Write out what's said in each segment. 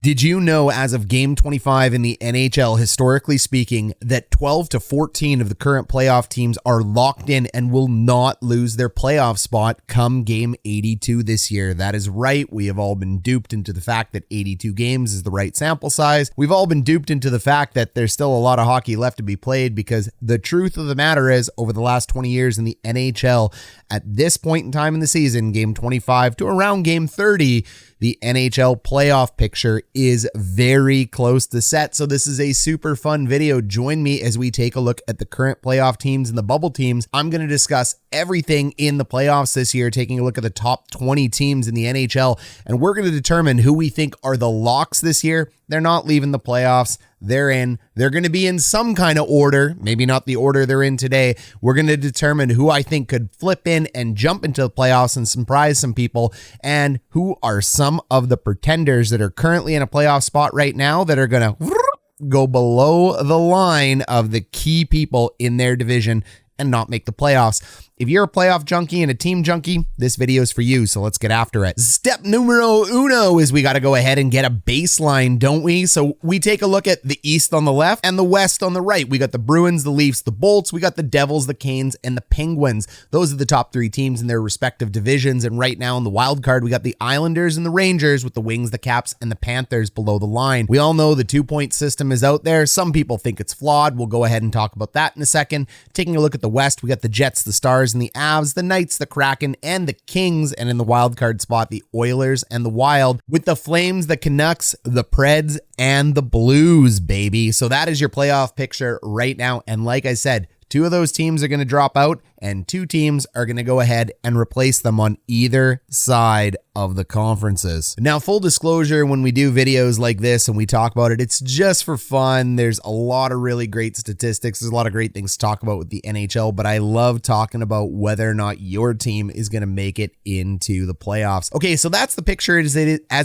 Did you know, as of Game 25 in the NHL, historically speaking, that 12 to 14 of the current playoff teams are locked in and will not lose their playoff spot come Game 82 this year? That is right. We have all been duped into the fact that 82 games is the right sample size. We've all been duped into the fact that there's still a lot of hockey left to be played, because the truth of the matter is, over the last 20 years in the NHL, at this point in time in the season, Game 25 to around Game 30, the NHL playoff picture is very close to set. So this is a super fun video. Join me as we take a look at the current playoff teams and the bubble teams. I'm going to discuss everything in the playoffs this year, taking a look at the top 20 teams in the NHL, and we're going to determine who we think are the locks this year. They're not leaving the playoffs. They're in. They're going to be in some kind of order, maybe not the order they're in today. We're going to determine who I think could flip in and jump into the playoffs and surprise some people, and who are some of the pretenders that are currently in a playoff spot right now that are going to go below the line of the key people in their division and not make the playoffs. If you're a playoff junkie and a team junkie, this video is for you, so let's get after it. Step numero uno is we got to go ahead and get a baseline, don't we? So we take a look at the East on the left and the West on the right. We got the Bruins, the Leafs, the Bolts. We got the Devils, the Canes, and the Penguins. Those are the top three teams in their respective divisions. And right now in the wild card, we got the Islanders and the Rangers, with the Wings, the Caps, and the Panthers below the line. We all know the 2-point system is out there. Some people think it's flawed. We'll go ahead and talk about that in a second. Taking a look at the West, we got the Jets, the Stars, and the Avs, the Knights, the Kraken, and the Kings. And in the wild card spot, the Oilers and the Wild, with the Flames, the Canucks, the Preds, and the Blues, baby. So that is your playoff picture right now. And like I said, 2 of those teams are going to drop out, and 2 teams are going to go ahead and replace them on either side of the conferences. Now, full disclosure, when we do videos like this and we talk about it, it's just for fun. There's a lot of really great statistics. There's a lot of great things to talk about with the NHL, but I love talking about whether or not your team is going to make it into the playoffs. Okay, so that's the picture as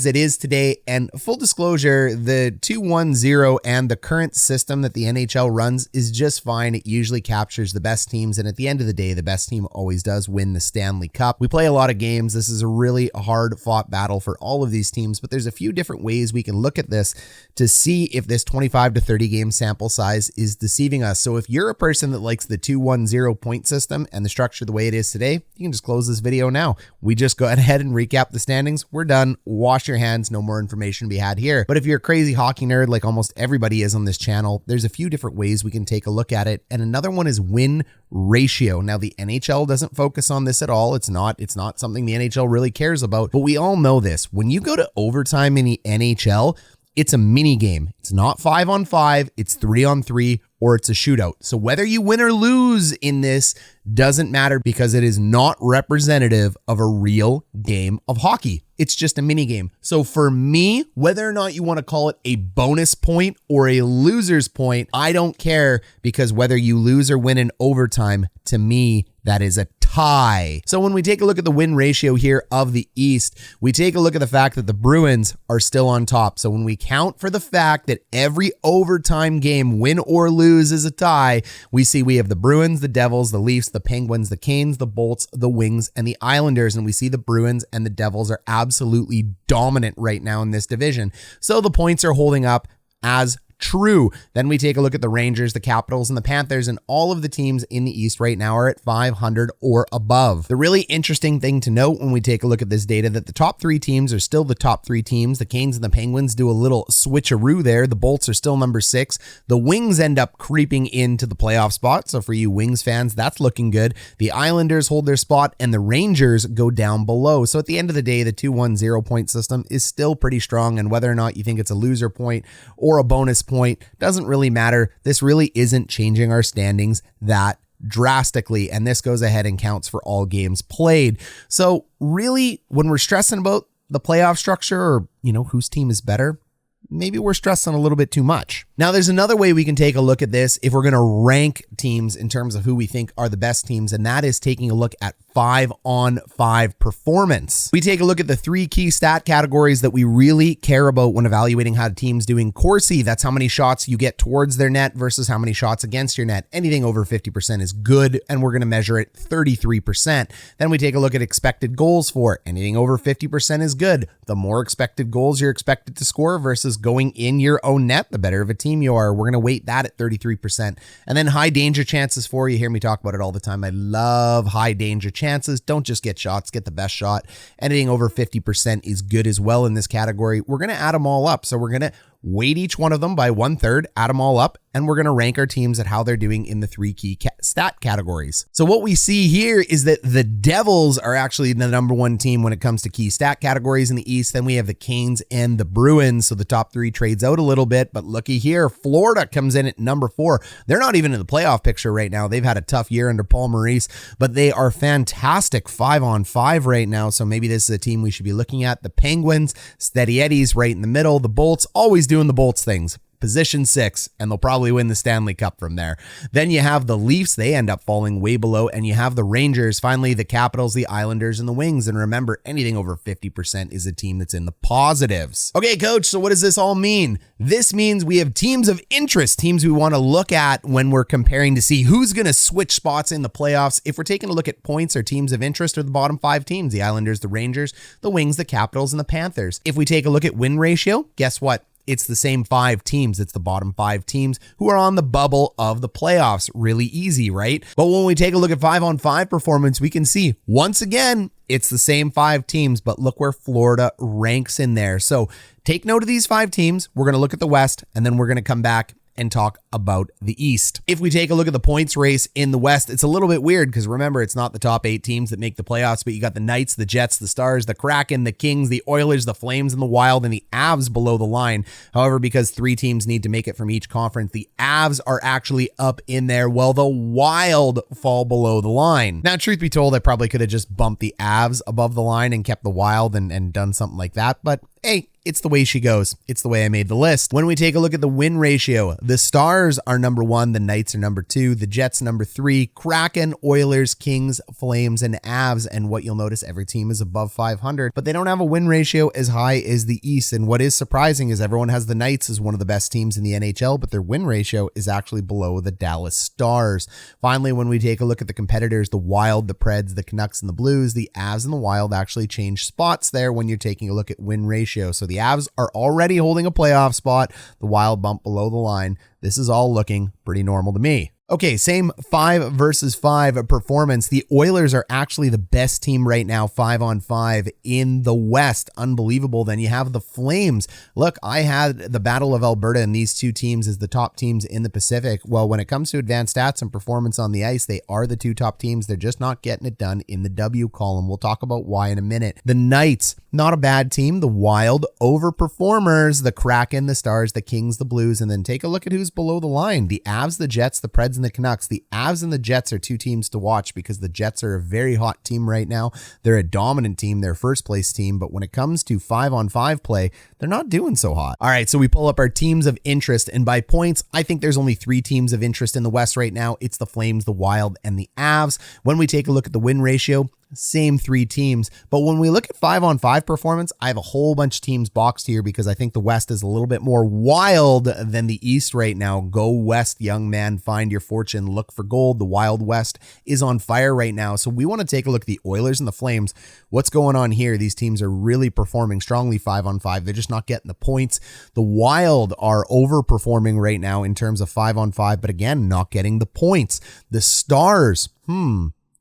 it is today. And full disclosure, the 2-1-0 and the current system that the NHL runs is just fine. It usually captures the best teams, and at the end of the day, the best team always does win the Stanley Cup. We play a lot of games. This is a really hard-fought battle for all of these teams, but there's a few different ways we can look at this to see if this 25 to 30 game sample size is deceiving us. So if you're a person that likes the 2-1-0 point system and the structure the way it is today, you can just close this video now. We just go ahead and recap the standings. We're done. Wash your hands. No more information to be had here. But if you're a crazy hockey nerd, like almost everybody is on this channel, there's a few different ways we can take a look at it. And another one is win ratio. Now, the NHL doesn't focus on this at all. It's not something the NHL really cares about, but we all know this. When you go to overtime in the NHL, it's a mini game. It's not 5-on-5, it's 3-on-3, or it's a shootout. So whether you win or lose in this doesn't matter, because it is not representative of a real game of hockey. It's just a mini game. So for me, whether or not you want to call it a bonus point or a loser's point, I don't care, because whether you lose or win in overtime, to me, that is a tie. So when we take a look at the win ratio here of the East, we take a look at the fact that the Bruins are still on top. So when we count for the fact that every overtime game, win or lose, is a tie, we see we have the Bruins, the Devils, the Leafs, the Penguins, the Canes, the Bolts, the Wings, and the Islanders. And we see the Bruins and the Devils are absolutely dominant right now in this division. So the points are holding up as true. Then we take a look at the Rangers, the Capitals, and the Panthers, and all of the teams in the East right now are at 500 or above. The really interesting thing to note when we take a look at this data, that the top 3 teams are still the top 3 teams. The Canes and the Penguins do a little switcheroo there. The Bolts are still number 6. The Wings end up creeping into the playoff spot. So for you Wings fans, that's looking good. The Islanders hold their spot, and the Rangers go down below. So at the end of the day, the 2-1-0 point system is still pretty strong, and whether or not you think it's a loser point or a bonus point doesn't really matter. This really isn't changing our standings that drastically, and this goes ahead and counts for all games played. So really, when we're stressing about the playoff structure, or whose team is better, maybe we're stressing a little bit too much. Now, there's another way we can take a look at this if we're going to rank teams in terms of who we think are the best teams, and that is taking a look at 5-on-5 performance. We take a look at the 3 key stat categories that we really care about when evaluating how a team's doing. Corsi, that's how many shots you get towards their net versus how many shots against your net. Anything over 50% is good, and we're going to measure it 33%. Then we take a look at expected goals for. Anything over 50% is good. The more expected goals you're expected to score versus going in your own net, the better of a team you are. We're going to weight that at 33%. And then high danger chances for. You hear me talk about it all the time. I love high danger chances. Don't just get shots, get the best shot. Anything over 50% is good as well in this category. We're going to add them all up. So we're going to weight each one of them by 1/3, add them all up, and we're going to rank our teams at how they're doing in the 3 key stat categories. So what we see here is that the Devils are actually the number 1 team when it comes to key stat categories in the East. Then we have the Canes and the Bruins. So the top 3 trades out a little bit, but looky here, Florida comes in at number 4. They're not even in the playoff picture right now. They've had a tough year under Paul Maurice, but they are fantastic 5-on-5 right now. So maybe this is a team we should be looking at. The Penguins, Steady Eddies right in the middle. The Bolts, always doing the Bolts things. Position 6, and they'll probably win the Stanley Cup from there. Then you have the Leafs. They end up falling way below, and you have the Rangers. Finally, the Capitals, the Islanders, and the Wings. And remember, anything over 50% is a team that's in the positives. Okay, coach, so what does this all mean? This means we have teams of interest, teams we want to look at when we're comparing to see who's going to switch spots in the playoffs. If we're taking a look at points or teams of interest, are the bottom 5 teams, the Islanders, the Rangers, the Wings, the Capitals, and the Panthers. If we take a look at win ratio, guess what? It's the same 5 teams. It's the bottom 5 teams who are on the bubble of the playoffs. Really easy, right? But when we take a look at 5-on-5 performance, we can see once again, it's the same 5 teams, but look where Florida ranks in there. So take note of these 5 teams. We're going to look at the West, and then we're going to come back and talk about the East. If we take a look at the points race in the West, it's a little bit weird because remember, it's not the top 8 teams that make the playoffs, but you got the Knights, the Jets, the Stars, the Kraken, the Kings, the Oilers, the Flames, and the Wild, and the Avs below the line. However, because 3 teams need to make it from each conference, the Avs are actually up in there while the Wild fall below the line. Now, truth be told, I probably could have just bumped the Avs above the line and kept the Wild and done something like that, but hey, it's the way she goes. It's the way I made the list. When we take a look at the win ratio, the Stars are number 1, the Knights are number 2, the Jets number 3, Kraken, Oilers, Kings, Flames, and Avs. And what you'll notice, every team is above 500, but they don't have a win ratio as high as the East. And what is surprising is everyone has the Knights as one of the best teams in the NHL, but their win ratio is actually below the Dallas Stars. Finally, when we take a look at the competitors, the Wild, the Preds, the Canucks, and the Blues, the Avs and the Wild actually change spots there when you're taking a look at win ratio. So the Avs are already holding a playoff spot. The Wild bump below the line. This is all looking pretty normal to me. Okay, same 5 versus 5 performance. The Oilers are actually the best team right now, 5-on-5 in the West. Unbelievable. Then you have the Flames. Look, I had the Battle of Alberta and these 2 teams as the top teams in the Pacific. Well, when it comes to advanced stats and performance on the ice, they are the 2 top teams. They're just not getting it done in the W column. We'll talk about why in a minute. The Knights, not a bad team. The Wild, overperformers. The Kraken, the Stars, the Kings, the Blues. And then take a look at who's below the line. The Avs, the Jets, the Preds, and the Canucks. The Avs and the Jets are 2 teams to watch because the Jets are a very hot team right now. They're a dominant team. They're first place team. But when it comes to 5-on-5 play, they're not doing so hot. All right, so we pull up our teams of interest, and by points, I think there's only 3 teams of interest in the West right now. It's the Flames, the Wild, and the Avs. When we take a look at the win ratio, same 3 teams. But when we look at 5-on-5 performance, I have a whole bunch of teams boxed here because I think the West is a little bit more wild than the East right now. Go West, young man, find your fortune, look for gold. The Wild West is on fire right now. So we want to take a look at the Oilers and the Flames. What's going on here? These teams are really performing strongly 5-on-5. They're just not getting the points. The Wild are overperforming right now in terms of 5-on-5, but again, not getting the points. The Stars,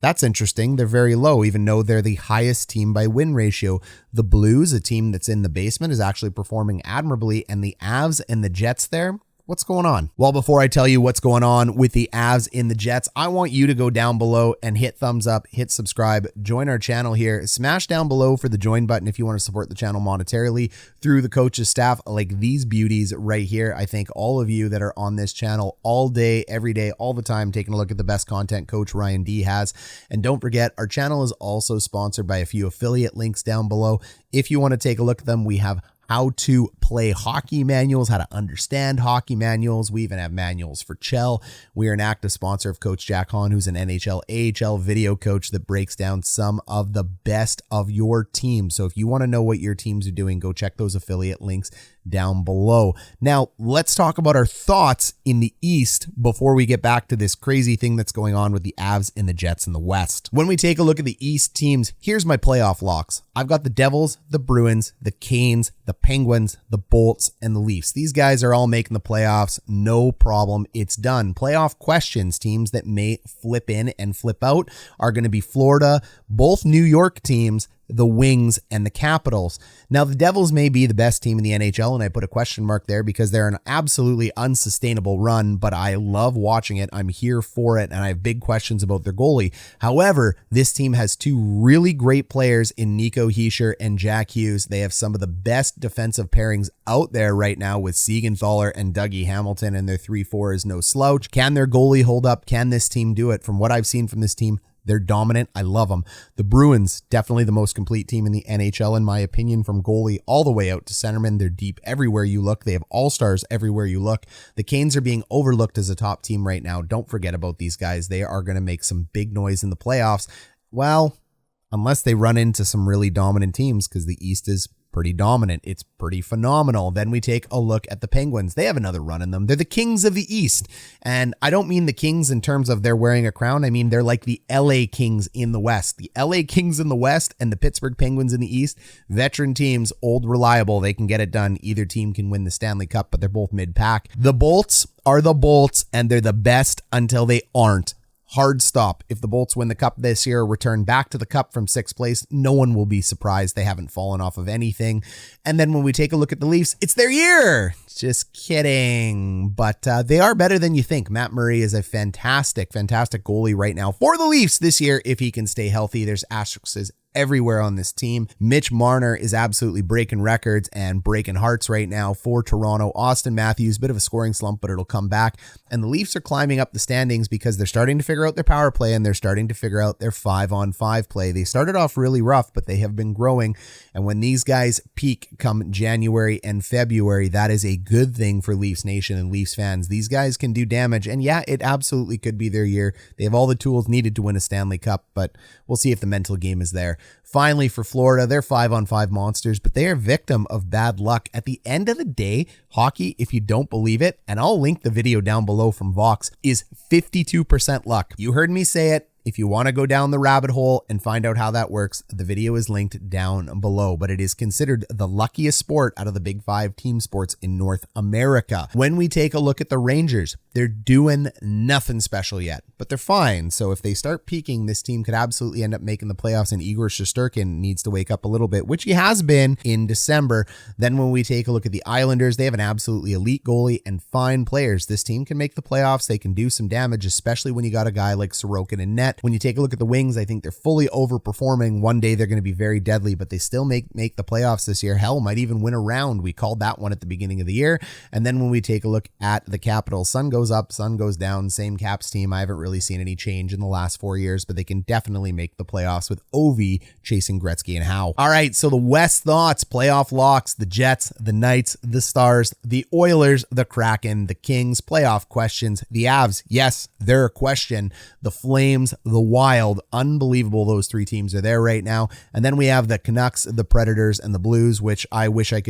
that's interesting. They're very low, even though they're the highest team by win ratio. The Blues, a team that's in the basement, is actually performing admirably. And the Avs and the Jets there, what's going on? Well, before I tell you what's going on with the Avs in the Jets, I want you to go down below and hit thumbs up, hit subscribe, join our channel here. Smash down below for the join button if you want to support the channel monetarily through the coach's staff like these beauties right here. I thank all of you that are on this channel all day, every day, all the time, taking a look at the best content Coach Ryan D has. And don't forget, our channel is also sponsored by a few affiliate links down below. If you want to take a look at them, we have how to play hockey manuals, how to understand hockey manuals. We even have manuals for Chell. We are an active sponsor of Coach Jack Hahn, who's an NHL, AHL video coach that breaks down some of the best of your team. So if you want to know what your teams are doing, go check those affiliate links down below. Now, let's talk about our thoughts in the East before we get back to this crazy thing that's going on with the Avs and the Jets in the West. When we take a look at the East teams, here's my playoff locks. I've got the Devils, the Bruins, the Canes, the Penguins, the Bolts, and the Leafs. These guys are all making the playoffs. No problem. It's done. Playoff questions, teams that may flip in and flip out, are going to be Florida, both New York teams, the Wings, and the Capitals. Now, the Devils may be the best team in the NHL, and I put a question mark there because they're an absolutely unsustainable run, but I love watching it. I'm here for it, and I have big questions about their goalie. However, this team has two really great players in Nico Hischier and Jack Hughes. They have some of the best defensive pairings out there right now with Siegenthaler and Dougie Hamilton, and their 3-4 is no slouch. Can their goalie hold up? Can this team do it? From what I've seen from this team, they're dominant. I love them. The Bruins, definitely the most complete team in the NHL, in my opinion, from goalie all the way out to centerman. They're deep everywhere you look. They have all-stars everywhere you look. The Canes are being overlooked as a top team right now. Don't forget about these guys. They are going to make some big noise in the playoffs. Well, unless they run into some really dominant teams, because the East is pretty dominant. It's pretty phenomenal. Then we take a look at the Penguins. They have another run in them. They're the kings of the East. And I don't mean the kings in terms of they're wearing a crown. I mean, they're like the LA Kings in the West. The LA Kings in the West and the Pittsburgh Penguins in the East. Veteran teams, old, reliable. They can get it done. Either team can win the Stanley Cup, but they're both mid-pack. The Bolts are the Bolts, and they're the best until they aren't. Hard stop. If the Bolts win the cup this year, return back to the cup from 6th place, no one will be surprised. They haven't fallen off of anything. And then when we take a look at the Leafs, it's their year. Just kidding. But they are better than you think. Matt Murray is a fantastic goalie right now for the Leafs this year if he can stay healthy. There's asterisks everywhere on this team. Mitch Marner is absolutely breaking records and breaking hearts right now for Toronto. Austin Matthews, bit of a scoring slump, but it'll come back. And the Leafs are climbing up the standings because they're starting to figure out their power play and they're starting to figure out their 5-on-5 play. They started off really rough, but they have been growing. And when these guys peak come January and February, that is a good thing for Leafs Nation and Leafs fans. These guys can do damage. And yeah, it absolutely could be their year. They have all the tools needed to win a Stanley Cup, but we'll see if the mental game is there. Finally, for Florida, they're 5-on-5 monsters, but they are victim of bad luck. At the end of the day, hockey, if you don't believe it, and I'll link the video down below from Vox, is 52% luck. You heard me say it. If you want to go down the rabbit hole and find out how that works, the video is linked down below, but it is considered the luckiest sport out of the big 5 team sports in North America. When we take a look at the Rangers, they're doing nothing special yet, but they're fine. So if they start peaking, this team could absolutely end up making the playoffs, and Igor Shesterkin needs to wake up a little bit, which he has been in December. Then when we take a look at the Islanders, they have an absolutely elite goalie and fine players. This team can make the playoffs. They can do some damage, especially when you got a guy like Sorokin in net. When you take a look at the Wings, I think they're fully overperforming. One day they're going to be very deadly, but they still make the playoffs this year. Hell, might even win a round. We called that one at the beginning of the year. And then when we take a look at the Capitals, sun goes up, sun goes down, same Caps team. I haven't really seen any change in the last 4 years, but they can definitely make the playoffs with Ovi chasing Gretzky and Howe. All right, so the West thoughts, playoff locks, the Jets, the Knights, the Stars, the Oilers, the Kraken, the Kings, playoff questions, the Avs, yes, they're a question, the Flames, the Wild, unbelievable those 3 teams are there right now. And then we have the Canucks, the Predators, and the Blues, which I wish I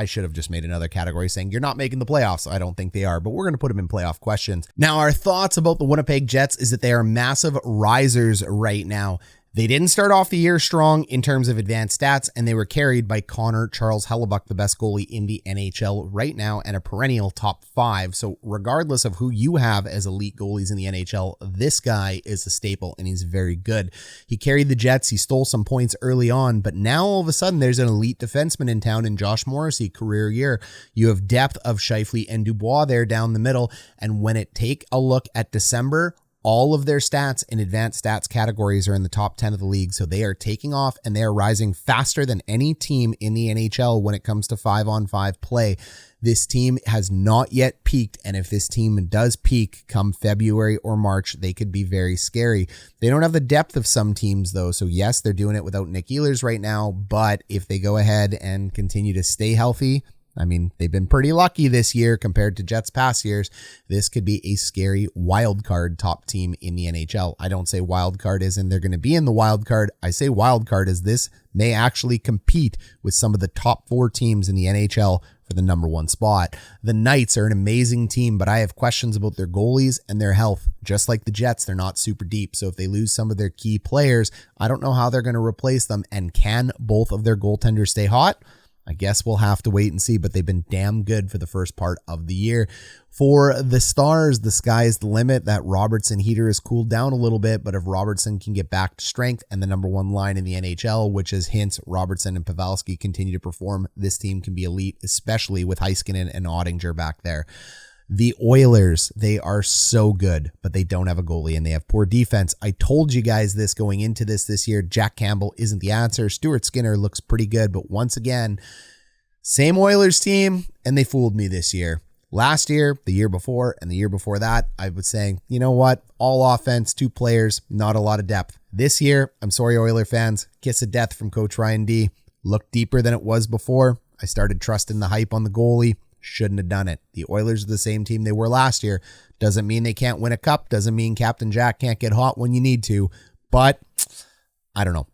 should have just made another category saying you're not making the playoffs. I don't think they are, but we're going to put them in playoff questions. Now, our thoughts about the Winnipeg Jets is that they are massive risers right now. They didn't start off the year strong in terms of advanced stats, and they were carried by Connor Charles Hellebuck, the best goalie in the NHL right now and a perennial top 5. So regardless of who you have as elite goalies in the NHL, this guy is a staple and he's very good. He carried the Jets. He stole some points early on, but now all of a sudden there's an elite defenseman in town in Josh Morrissey, career year. You have depth of Scheifele and Dubois there down the middle. And when it take a look at December, All of their stats in advanced stats categories are in the top 10 of the league, so they are taking off and they are rising faster than any team in the NHL when it comes to 5-on-5 play. This team has not yet peaked, and if this team does peak come February or March, they could be very scary. They don't have the depth of some teams, though, so yes, they're doing it without Nick Ehlers right now, but if they go ahead and continue to stay healthy, I mean, they've been pretty lucky this year compared to Jets past years. This could be a scary wild card top team in the NHL. I don't say wild card as in they're going to be in the wild card. I say wild card as this may actually compete with some of the top 4 teams in the NHL for the number 1 spot. The Knights are an amazing team, but I have questions about their goalies and their health. Just like the Jets, they're not super deep. So if they lose some of their key players, I don't know how they're going to replace them. And can both of their goaltenders stay hot? I guess we'll have to wait and see, but they've been damn good for the first part of the year. For the Stars, the sky's the limit. That Robertson heater has cooled down a little bit, but if Robertson can get back to strength and the number 1 line in the NHL, which is Hintz, Robertson, and Pavelski continue to perform, this team can be elite, especially with Heiskanen and Ottinger back there. The Oilers, they are so good, but they don't have a goalie and they have poor defense. I told you guys this going into this year. Jack Campbell isn't the answer. Stuart Skinner looks pretty good, but once again, same Oilers team, and they fooled me this year. Last year, the year before, and the year before that, I was saying, you know what? All offense, 2 players, not a lot of depth. This year, I'm sorry, Oiler fans, kiss of death from Coach Ryan D. Looked deeper than it was before. I started trusting the hype on the goalie. Shouldn't have done it. The Oilers are the same team they were last year. Doesn't mean they can't win a cup. Doesn't mean Captain Jack can't get hot when you need to. But I don't know.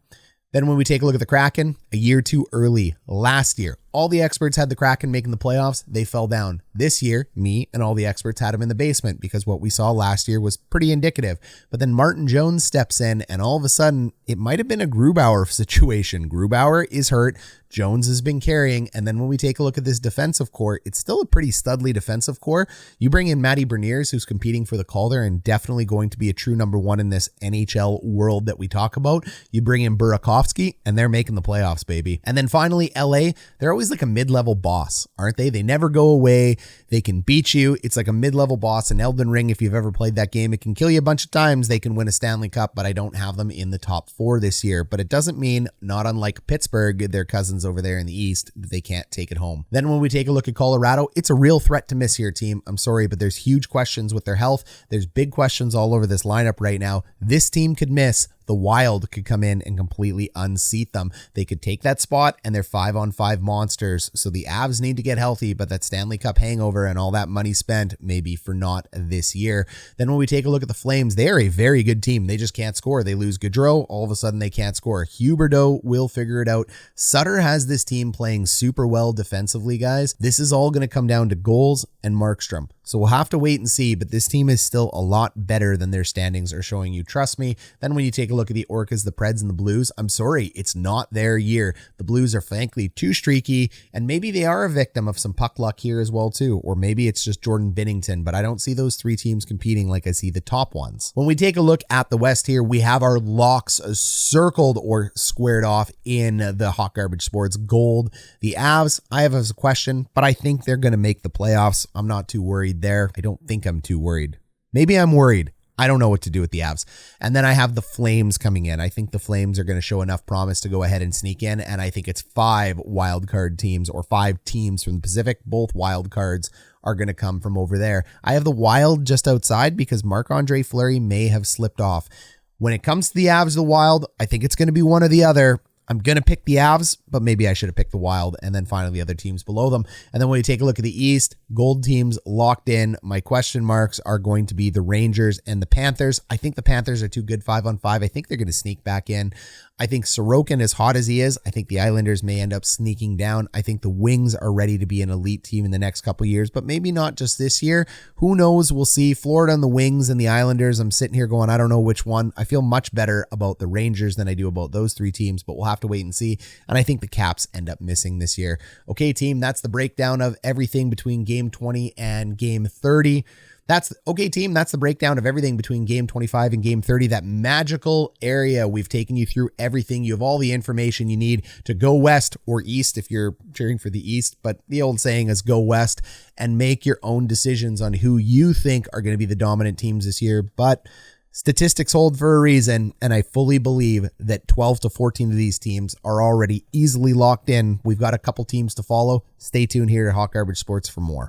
Then when we take a look at the Kraken, a year too early. Last year, all the experts had the Kraken making the playoffs. They fell down. This year, me and all the experts had them in the basement because what we saw last year was pretty indicative. But then Martin Jones steps in and all of a sudden, it might have been a Grubauer situation. Grubauer is hurt. Jones has been carrying. And then when we take a look at this defensive core, it's still a pretty studly defensive core. You bring in Matty Berniers, who's competing for the Calder and definitely going to be a true number 1 in this NHL world that we talk about. You bring in Burakovsky and they're making the playoffs, baby. And then finally, LA, they're always like a mid-level boss, aren't they? They never go away. They can beat you. It's like a mid-level boss. In Elden Ring, if you've ever played that game, it can kill you a bunch of times. They can win a Stanley Cup, but I don't have them in the top 4 this year. But it doesn't mean, not unlike Pittsburgh, their cousins over there in the East, that they can't take it home. Then when we take a look at Colorado, it's a real threat to miss here, team. I'm sorry, but there's huge questions with their health. There's big questions all over this lineup right now. This team could miss. The Wild could come in and completely unseat them. They could take that spot and they're 5-on-5 monsters. So the Avs need to get healthy, but that Stanley Cup hangover and all that money spent maybe for not this year. Then when we take a look at the Flames, they are a very good team. They just can't score. They lose Gaudreau. All of a sudden they can't score. Huberdeau will figure it out. Sutter has this team playing super well defensively, guys. This is all going to come down to goals and Markstrom. So we'll have to wait and see, but this team is still a lot better than their standings are showing you. Trust me. Then when you take a look at the Orcas, the Preds, and the Blues, I'm sorry, it's not their year. The Blues are frankly too streaky, and maybe they are a victim of some puck luck here as well too, or maybe it's just Jordan Binnington, but I don't see those 3 teams competing like I see the top ones. When we take a look at the West here, we have our locks circled or squared off in the Hot Garbage Sports Gold. The Avs, I have a question, but I think they're going to make the playoffs. I'm not too worried there. I don't think I'm too worried. Maybe I'm worried. I don't know what to do with the Avs. And then I have the Flames coming in. I think the Flames are going to show enough promise to go ahead and sneak in. And I think it's 5 wild card teams or 5 teams from the Pacific. Both wild cards are going to come from over there. I have the Wild just outside because Marc-Andre Fleury may have slipped off. When it comes to the Avs, the Wild, I think it's going to be one or the other. I'm going to pick the Avs, but maybe I should have picked the Wild and then finally the other teams below them. And then when you take a look at the East, gold teams locked in. My question marks are going to be the Rangers and the Panthers. I think the Panthers are too good 5-on-5. I think they're going to sneak back in. I think Sorokin, as hot as he is, I think the Islanders may end up sneaking down. I think the Wings are ready to be an elite team in the next couple years, but maybe not just this year. Who knows? We'll see. Florida and the Wings and the Islanders. I'm sitting here going, I don't know which one. I feel much better about the Rangers than I do about those 3 teams, but we'll have to wait and see. And I think the Caps end up missing this year. Okay, team, that's the breakdown of everything between game 20 and game 30. That's the breakdown of everything between game 25 and game 30, that magical area. We've taken you through everything. You have all the information you need to go west or east if you're cheering for the East, but the old saying is go west and make your own decisions on who you think are going to be the dominant teams this year. But Statistics hold for a reason, and I fully believe that 12 to 14 of these teams are already easily locked in. We've got a couple teams to follow. Stay tuned here at Hot Garbage Sports for more.